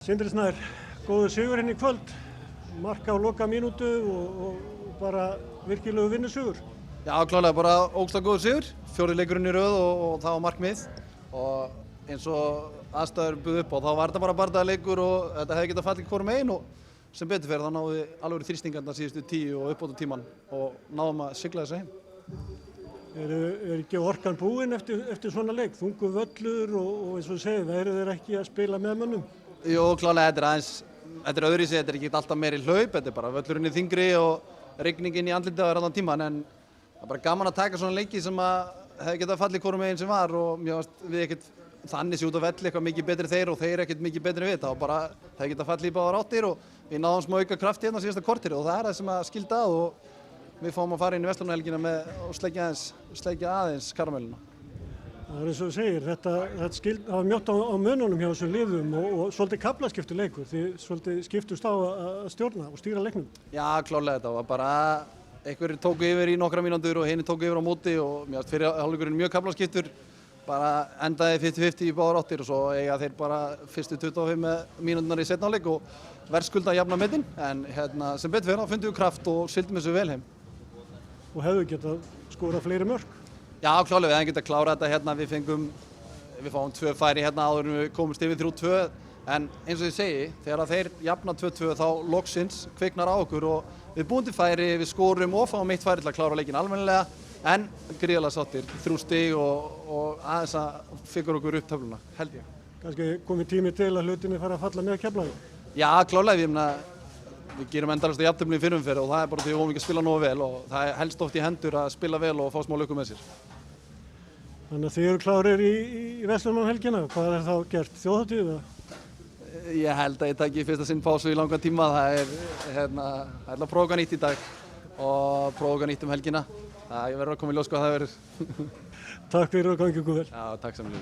Sindri Snær, góður sigur í kvöld, mark á loka mínútu og bara virkilegur vinnusigur. Já, klálega bara ógeðslega góður sigur, 4. leikurinn í röð og það var markmið og eins og aðstæður buðu upp á þá var þetta bara bardagaleikur og þetta hefði getað fallið hvorum megin og sem betur fer þá náðum við alveg þrýstingarna síðustu 10 og uppbótartímann og náðum að sigla þessu heim. Er ekki orkan búinn eftir svona leik, þungu völlur og eins og þú segir, verður þeir ekki að spila með mönnum? Jú, klálega þetta er öðruvísi, þetta er ekki alltaf meiri hlaup, þetta er bara völlurinn í þyngri og rigningin í andlitið á allan tíman en það er bara gaman að taka svona leiki sem að hefði getað fallið hvorum megin sem var og mér varst við ekkert þannig sér út á velli eitthvað mikið betri þeir og þeir ekkert mikið betri við þetta og bara það hefði getað fallið í báðar áttir og við náðum smá auka krafti hérna síðasta korterið og það er það sem að skilda að og við fáum að fara inn í Verslunarhelgina og sleikja aðeins karamelluna. Það eins og þú segir, þetta var mjótt á mununum hjá þessum liðum og svolítið kaflaskiptur leikur, því svolítið skiptust á að stjórna og stýra leiknum. Já, klálega þetta var bara einhverjir tóku yfir í nokkra mínútur og hinir tóku yfir á móti og mér finnst fyrir hálfleikurinn mjög kaflaskiptur, bara endaði 50-50 í báðar áttir og svo eiga þeir bara fyrstu 25 mínúturnar í seinni hálfleik og verðskulda jafna metin en sem betur fyrir þá fundum við kraft og sigldum þessu vel heim. Og hefðu getað skorað fleiri mörk? Já, klálega, við hefum getað klárað þetta við fáum 2 færi áður en við komumst yfir 3-2 en eins og ég segi, þegar þeir jafna 2-2 þá loksins kviknar á okkur og við búum til færi, við skorum og fáum 1 færi til að klára leikinn almennilega en gríðarlega sáttir, 3 stig og aðeins að fikra okkur upp töfluna, held ég. Kannski komið tími til að hlutinni fara að falla með Keflavík? Já, klálega, við gerum endalaust að jafntefli í fyrrum fyrir og það er bara því við vorum ekki að spila nógu vel og það er helst oft í hendur að spila vel og fá smá lukku með sér. Þannig að þið eru klárir í Verslunarhelgina, hvað er þá gert? Þjóðhátíð? Ég held að ég taki fyrsta sinn pásu í langan tíma, það er að prófa nýtt í dag og prófa nýtt helgina, ég verður að koma í ljós hvað það verður. Takk fyrir og gangi ykkur vel. Já, takk sem við.